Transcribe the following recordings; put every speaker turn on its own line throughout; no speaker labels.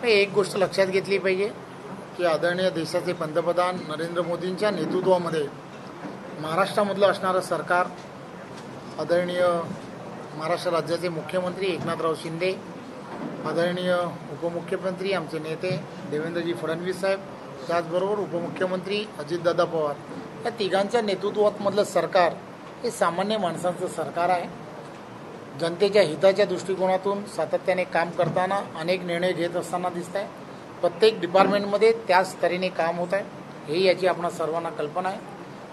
एक गोष्ट लक्षात घेतली पाहिजे की आदरणीय देशाचे पंतप्रधान नरेंद्र मोदींच्या नेतृत्वामध्ये महाराष्ट्रामधलं असणारं सरकार, आदरणीय महाराष्ट्र राज्याचे मुख्यमंत्री एकनाथराव शिंदे, आदरणीय उपमुख्यमंत्री आमचे नेते देवेंद्रजी फडणवीस साहेब, त्याचबरोबर उपमुख्यमंत्री अजितदादा पवार, या तिघांच्या नेतृत्वामधलं सरकार हे सामान्य माणसांचं सरकार आहे. जनतेच्या हिताच्या दृष्टिकोनातून सातत्याने काम करताना अनेक निर्णय घेत असताना दिसत आहे. प्रत्येक डिपार्टमेंटमध्ये त्याच तऱ्हेने काम होत आहे, हे याची आपणा सर्वांना कल्पना आहे.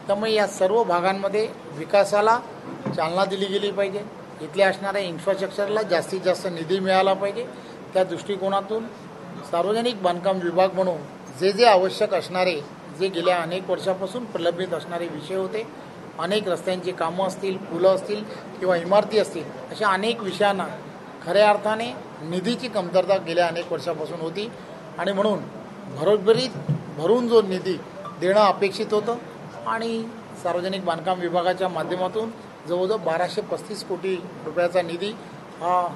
त्यामुळे या सर्व भागांमध्ये विकासाला चालना दिली गेली पाहिजे. इथल्या असणाऱ्या इन्फ्रास्ट्रक्चरला जास्तीत जास्त निधी मिळाला पाहिजे. त्या दृष्टिकोनातून सार्वजनिक बांधकाम विभाग म्हणून जे आवश्यक असणारे, जे गेल्या अनेक वर्षापासून प्रलंबित असणारे विषय होते, अनेक रस्त्यांची कामं असतील, पुलं असतील किंवा इमारती असतील, अशा अनेक विषयांना खऱ्या अर्थाने निधीची कमतरता गेल्या अनेक वर्षापासून होती आणि म्हणून भरून जो निधी देणं अपेक्षित होतं आणि सार्वजनिक बांधकाम विभागाच्या माध्यमातून जवळजवळ 1235 कोटी रुपयाचा निधी हा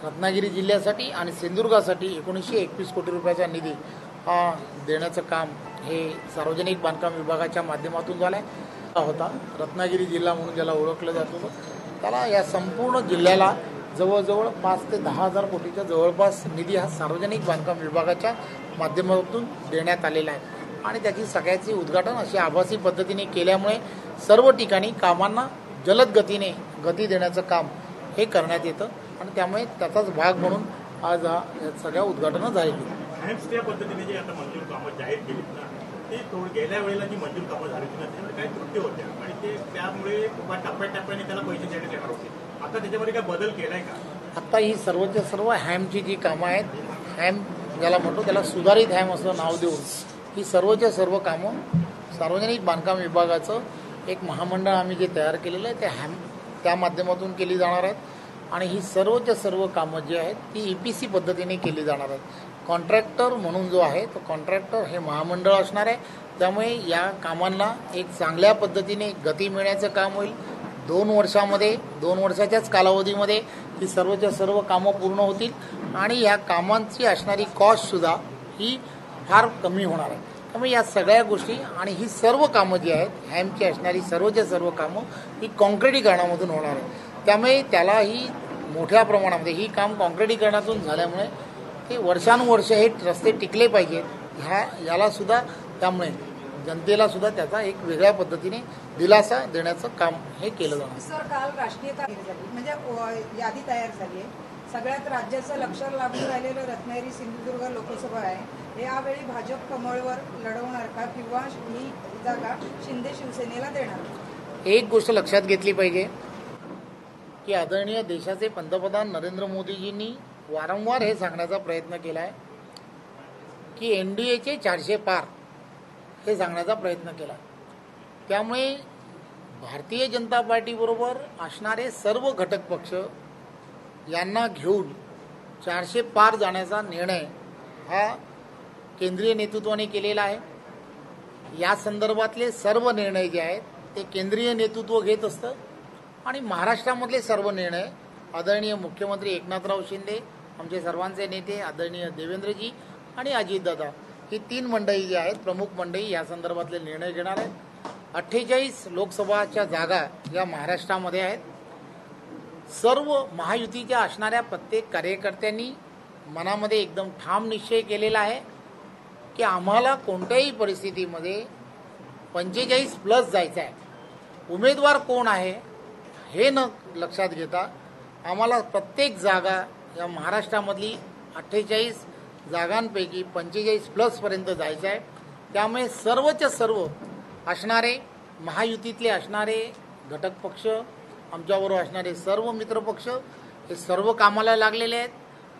रत्नागिरी जिल्ह्यासाठी आणि सिंधुदुर्गासाठी 1921 कोटी रुपयाचा निधी हा देण्याचं काम हे सार्वजनिक बांधकाम विभागाच्या माध्यमातून झालं आहे. होता रत्नागिरी जिल्हा म्हणून ज्याला ओळखलं जात होतं, त्याला या संपूर्ण जिल्ह्याला जवळजवळ 5 ते 10 हजार कोटीच्या जवळपास निधी हा सार्वजनिक बांधकाम विभागाच्या माध्यमातून देण्यात आलेला आहे आणि त्याची सगळ्याचे उद्घाटन अशी आभासी पद्धतीने केल्यामुळे सर्व ठिकाणी कामांना जलद गतीने गती देण्याचं काम हे करण्यात येतं आणि त्यामुळे त्याचाच भाग म्हणून आज हा सगळ्या उद्घाटनं झालेली.
त्या पद्धतीने जे आता मंजूर कामं जाहीर केली ना, ती गेल्या वेळेला जी मंजूर कामं झाली होती ना, त्यामध्ये काही त्रुटी होत्या आणि ते त्यामुळे टप्प्याटप्प्याने त्याला पैसे देण्यात येणार होते. आता त्याच्यामध्ये काय बदल केलाय का?
आता ही सर्वच्या सर्व हॅमची जी कामं आहेत, हॅम ज्याला म्हणतो त्याला सुधारित हॅम असं नाव देऊन ही सर्वच्या सर्व कामं सार्वजनिक बांधकाम विभागाचं एक महामंडळ आम्ही जे तयार केलेलं आहे त्या माध्यमातून केली जाणार आहेत आणि ही सर्वच्या सर्व कामं जी आहेत ती EPC पद्धतीने केली जाणार आहेत. कॉन्ट्रॅक्टर म्हणून जो आहे तो कॉन्ट्रॅक्टर हे महामंडळ असणार आहे. त्यामुळे या कामांना एक चांगल्या पद्धतीने गती मिळण्याचं काम होईल. 2 वर्षाच्याच कालावधीमध्ये ही सर्वच्या सर्व कामं पूर्ण होतील आणि या कामांची असणारी कॉस्टसुद्धा ही फार कमी होणार आहे. त्यामुळे या सगळ्या गोष्टी आणि ही सर्व कामं जी आहेत हॅमची असणारी सर्वच्या सर्व कामं ही कॉन्क्रिटीकरणामधून होणार आहे. त्यामुळे त्यालाही मोठ्या प्रमाणामध्ये ही काम कॉन्क्रिटीकरणातून झाल्यामुळे ते वर्षानुवर्ष हे रस्ते टिकले पाहिजेत याला सुद्धा, त्यामुळे जनतेला सुद्धा त्याचा एक वेगळ्या पद्धतीने दिलासा देण्याचं काम हे केलं जाणार.
सर, काल राष्ट्रीयता म्हणजे यादी तयार झाली आहे. सगळ्यात राज्याचं लक्ष लागून राहिलेलं रत्नागिरी सिंधुदुर्ग लोकसभा आहे. यावेळी भाजप कमळवर लढवणार का किंवा ही जागा शिंदे शिवसेनेला देणार?
एक गोष्ट लक्षात घेतली पाहिजे की आदरणीय देशाचे पंतप्रधान नरेंद्र मोदीजींनी वारंवार हे सांगण्याचा प्रयत्न केला आहे की NDAचे 400 पार हे सांगण्याचा प्रयत्न केला. त्यामुळे भारतीय जनता पार्टीबरोबर असणारे सर्व घटक पक्ष यांना घेऊन 400 पार जाण्याचा निर्णय हा केंद्रीय नेतृत्वाने केलेला आहे. या संदर्भातले सर्व निर्णय जे आहेत ते केंद्रीय नेतृत्व घेत असतं आणि महाराष्ट्रामधले सर्व निर्णय आदरणीय मुख्यमंत्री एकनाथराव शिंदे, आमचे सर्वांचे नेते आदरणीय देवेंद्रजी आणि अजितदादा, ही 3 मंडळी जी आहेत प्रमुख मंडळी या संदर्भातले निर्णय घेणार आहेत. 48 लोकसभाच्या जागा या महाराष्ट्रामध्ये आहेत. सर्व महायुतीच्या असणाऱ्या प्रत्येक कार्यकर्त्यांनी मनामध्ये एकदम ठाम निश्चय केलेला आहे की आम्हाला कोणत्याही परिस्थितीमध्ये 45+ जायचं आहे. उमेदवार कोण आहे हे न लक्षात घेता आम्हाला प्रत्येक जागा या महाराष्ट्रामधली 48 जागांपैकी 45+ पर्यंत जायचं आहे. त्यामुळे सर्वच्या सर्व असणारे महायुतीतले असणारे घटक पक्ष, आमच्याबरोबर असणारे सर्व मित्रपक्ष हे सर्व कामाला लागलेले आहेत.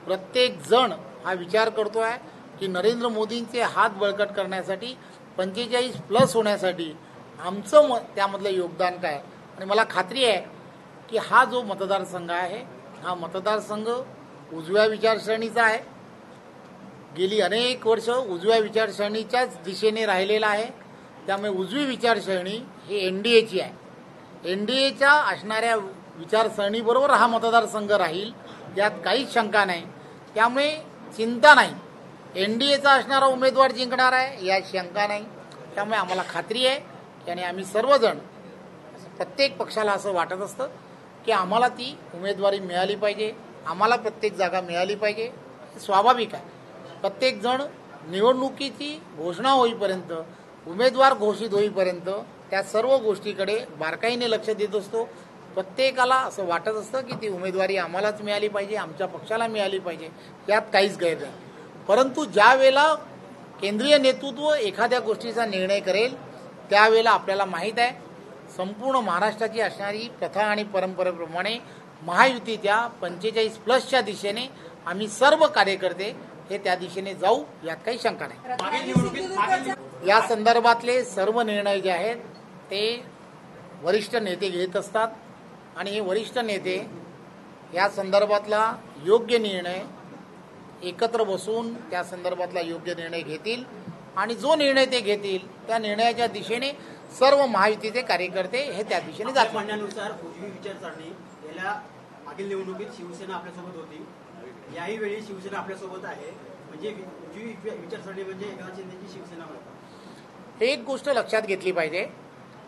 प्रत्येक जण हा विचार करतो आहे की नरेंद्र मोदींचे हात बळकट करण्यासाठी 45+ होण्यासाठी आमचं त्यामधलं योगदान काय. आणि मला खात्री आहे की हा जो मतदारसंघ आहे हा मतदारसंघ उजव्या विचारसरणीचा आहे. गेली अनेक वर्ष उजव्या विचारसरणीच्याच दिशेने राहिलेला आहे. त्यामुळे उजवी विचारसरणी ही NDAची आहे. NDAच्या असणाऱ्या विचारसरणीबरोबर हा मतदारसंघ राहील यात काहीच शंका नाही. त्यामुळे चिंता नाही NDAचा असणारा उमेदवार जिंकणार आहे यात शंका नाही. त्यामुळे आम्हाला खात्री आहे की आणि आम्ही सर्वजण प्रत्येक पक्षाला असं वाटत असतं की आम्हाला ती उमेदवारी मिळाली पाहिजे, आम्हाला प्रत्येक जागा मिळाली पाहिजे. हे स्वाभाविक आहे. प्रत्येकजण निवडणुकीची घोषणा होईपर्यंत, उमेदवार घोषित होईपर्यंत त्या सर्व गोष्टीकडे बारकाईने लक्ष देत असतो. प्रत्येकाला असं वाटत असतं की ती उमेदवारी आम्हालाच मिळाली पाहिजे, आमच्या पक्षाला मिळाली पाहिजे, यात काहीच गैर नाही. परंतु ज्या वेळेला केंद्रीय नेतृत्व एखाद्या गोष्टीचा निर्णय करेल त्यावेळेला आपल्याला माहीत आहे संपूर्ण महाराष्ट्राची असणारी प्रथा आणि परंपरेप्रमाणे महायुतीच्या 45+ दिशेने आम्ही सर्व कार्यकर्ते हे त्या दिशेने जाऊ, यात काही शंका नाही. या संदर्भातले सर्व निर्णय जे आहेत ते वरिष्ठ नेते घेत असतात आणि हे वरिष्ठ नेते या संदर्भातला योग्य निर्णय एकत्र बसून त्या संदर्भातला योग्य निर्णय घेतील आणि जो निर्णय ते घेतील त्या निर्णयाच्या दिशेने सर्व महायुतीचे कार्यकर्ते हे त्या दिशेने जातील.
म्हणण्यानुसार उजवी विचारसरणी गेल्या मागील निवडणुकीत शिवसेना आपल्यासोबत होती, याही वेळी शिवसेना आपल्यासोबत आहे. म्हणजे उजवी विचारसरणी म्हणजे एकनाथ शिंदेची शिवसेना म्हणतात.
एक गोष्ट लक्षात घेतली पाहिजे,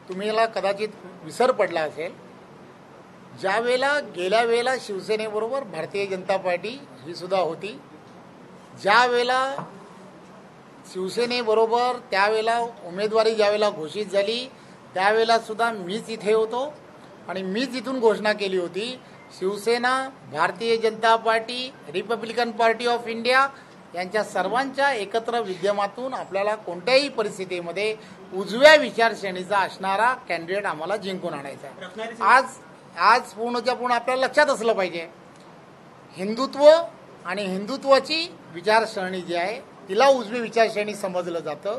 तुम्हाला कदाचित विसर पडला असेल, ज्या वेळेला गेल्या वेळेला शिवसेनेबरोबर भारतीय जनता पार्टी ही सुद्धा होती, ज्या वेळेला शिवसेनेबरोबर त्यावेळेला उमेदवारी ज्यावेळेला घोषित झाली त्यावेळेला सुद्धा मीच इथे होतो आणि मीच इथून घोषणा केली होती Shiv Sena, Bharatiya Janata Party, Republican Party of India यांच्या सर्वांच्या एकत्र विद्यमातून आपल्याला कोणत्याही परिस्थितीमध्ये उजव्या विचारश्रेणीचा असणारा कॅन्डिडेट आम्हाला जिंकून आणायचा आहे. आज पूर्णच्या पूर्ण आपल्याला लक्षात असलं पाहिजे, हिंदुत्व आणि हिंदुत्वाची विचारसरणी जी आहे तिला उजवी विचारश्रेणी समजलं जातं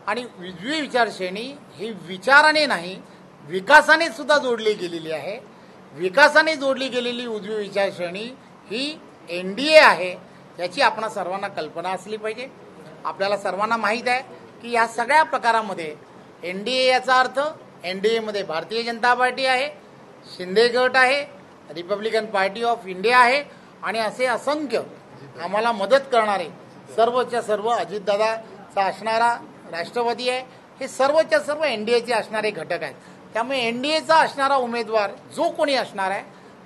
आणि उजवी विचारश्रेणी ही विचाराने नाही विकासाने सुद्धा जोडली गेलेली आहे. विकासाने जोडली गेलेली उजवी विचारश्रेणी ही NDA आहे याची आपण सर्वांना कल्पना असली पाहिजे. आपल्याला सर्वांना माहीत आहे की या सगळ्या प्रकारामध्ये NDA याचा अर्थ NDA मध्ये भारतीय जनता पार्टी आहे, शिंदे गट आहे, रिपब्लिकन पार्टी ऑफ इंडिया आहे आणि असे असंख्य आम्हाला मदत करणारे सर्वच्या सर्व अजितदादाचा असणारा राष्ट्रवादी आहे, हे सर्वच्या सर्व NDAचे असणारे घटक आहेत. त्यामुळे NDAचा असणारा उमेदवार जो कोणी असणार आहे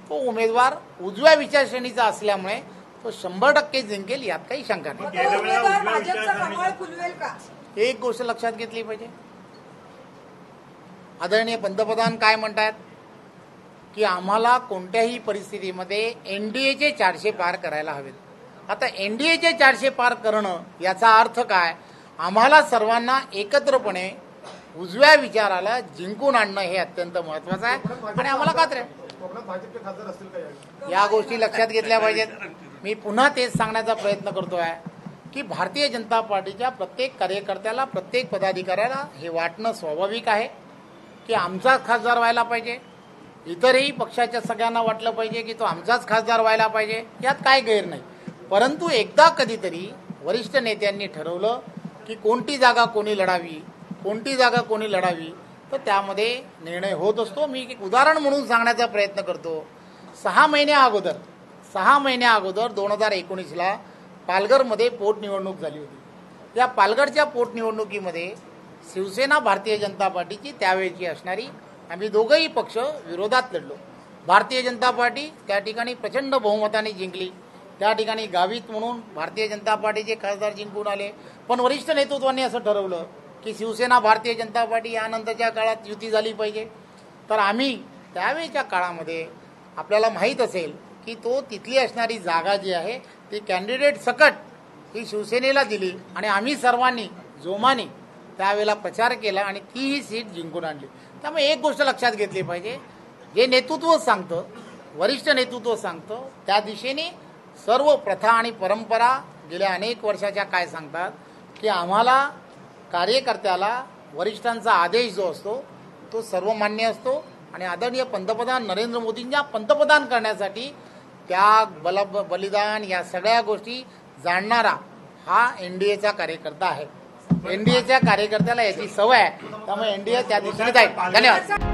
तो उमेदवार उजव्या विचारश्रेणीचा असल्यामुळे तो 100% जिंकेल, यात काही शंका नाही. एक गोष्ट लक्षात घेतली पाहिजे, आदरणीय पंतप्रधान काय म्हणतात की आम्हाला कोणत्याही परिस्थितीमध्ये NDAचे 400 पार करायला हवेत. आता NDAचे 400 पार करणं याचा अर्थ काय, आम्हाला सर्वांना एकत्रपणे उजव्या विचाराला जिंकून आणणं हे अत्यंत महत्वाचं आहे आणि आम्हाला खात्री आहे या गोष्टी लक्षात घेतल्या पाहिजेत. मी पुन्हा तेच सांगण्याचा प्रयत्न करतोय की भारतीय जनता पार्टीच्या प्रत्येक कार्यकर्त्याला, प्रत्येक पदाधिकाऱ्याला हे वाटणं स्वाभाविक आहे की आमचाच खासदार व्हायला पाहिजे. इतरही पक्षाच्या सगळ्यांना वाटलं पाहिजे की तो आमचाच खासदार व्हायला पाहिजे, यात काय गैर नाही. परंतु एकदा कधीतरी वरिष्ठ नेत्यांनी ठरवलं की कोणती जागा कोणी लढावी, कोणती जागा कोणी लढावी, तर त्यामध्ये निर्णय होत असतो. मी एक उदाहरण म्हणून सांगण्याचा प्रयत्न करतो. 6 महिन्या अगोदर 2019ला पालघरमध्ये पोटनिवडणूक झाली होती. या पालघरच्या पोटनिवडणुकीमध्ये शिवसेना, भारतीय जनता पार्टीची त्यावेळची असणारी आम्ही दोघंही पक्ष विरोधात लढलो. भारतीय जनता पार्टी त्या ठिकाणी प्रचंड बहुमताने जिंकली. त्या ठिकाणी गावित म्हणून भारतीय जनता पार्टीचे खासदार जिंकून आले. पण वरिष्ठ नेतृत्वाने असं ठरवलं की शिवसेना, भारतीय जनता पार्टी यानंतरच्या काळात युती झाली पाहिजे. तर आम्ही त्यावेळच्या काळामध्ये आपल्याला माहीत असेल की तो तिथली असणारी जागा जी आहे ती कॅन्डिडेट सकट ही शिवसेनेला दिली आणि आम्ही सर्वांनी जोमाने त्यावेळेला प्रचार केला आणि तीही सीट जिंकून आणली. त्यामुळे एक गोष्ट लक्षात घेतली पाहिजे, जे नेतृत्व सांगतं, वरिष्ठ नेतृत्व सांगतं, त्या दिशेने सर्व प्रथा आणि परंपरा गेल्या अनेक वर्षाच्या काय सांगतात की आम्हाला कार्यकर्त्याला वरिष्ठांचा आदेश जो असतो तो सर्वमान्य असतो आणि आदरणीय पंतप्रधान नरेंद्र मोदींना पंतप्रधान करण्यासाठी त्याग, बलिदान या सगळ्या गोष्टी जाणणारा हा NDAचा कार्यकर्ता आहे. NDAच्या कार्यकर्त्याला याची सवय आहे, त्यामुळे NDA त्या दिशेने जाईल. धन्यवाद.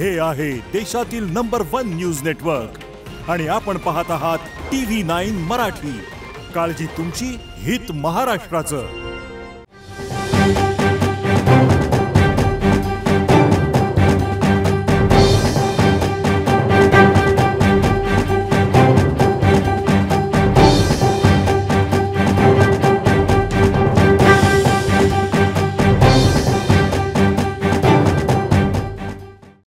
हे आहे देशातील नंबर 1 न्यूज नेटवर्क आणि आपण पाहत आहात TV9 मराठी. काळजी तुमची, हित महाराष्ट्राचं.